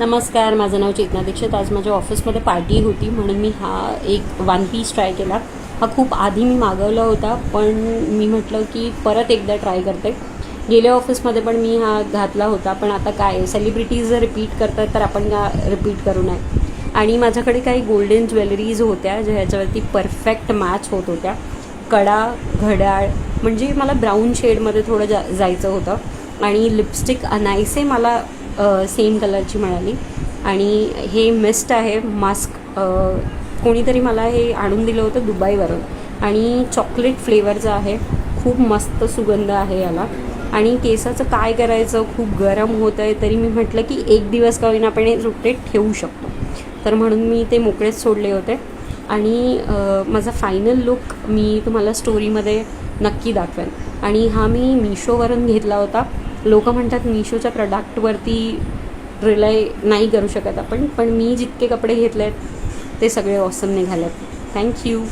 नमस्कार, माझं नाव चेतना दीक्षित. आज माझ्या ऑफिसमध्ये पार्टी होती म्हणून मी हा एक वन पीस ट्राय केला. हा खूप आधी मी मागवला होता, पण मी म्हटलं की परत एकदा ट्राय करते. गेल्या ऑफिसमध्ये पण मी हा घातला होता, पण आता काय सेलिब्रिटीज जर रिपीट करतात तर आपण का रिपीट करू नये. आणि माझ्याकडे काही गोल्डन ज्वेलरीज होत्या ज्या ह्याच्यावरती परफेक्ट मॅच होत होत्या. कडा, घड्याळ, म्हणजे मला ब्राऊन शेडमध्ये थोडं जायचं होतं. आणि लिपस्टिक अनायसे मला सेम कलरची मिळाली. आणि हे मिस्ट आहे मास्क, कोणीतरी मला हे आणून दिलं होतं दुबईवरून आणि चॉकलेट फ्लेवरचं आहे. खूप मस्त सुगंध आहे याला. आणि केसाचं काय करायचं, खूप गरम होत आहे, तरी मी म्हटलं की एक दिवस का होईना आपण हे सुट्टे ठेवू शकतो, तर म्हणून मी ते मोकळेच सोडले होते. आणि माझा फायनल लुक मी तुम्हाला स्टोरीमध्ये नक्की दाखवेन. आणि हा मी मिशोवरून घेतला होता. लोक म्हणतात मिशोच्या प्रोडक्टवरती रिलाय नाही करू शकत आपण, पण मी जितके कपडे घेतले आहेत ते सगळे ऑसम निघाले आहेत. थँक्यू.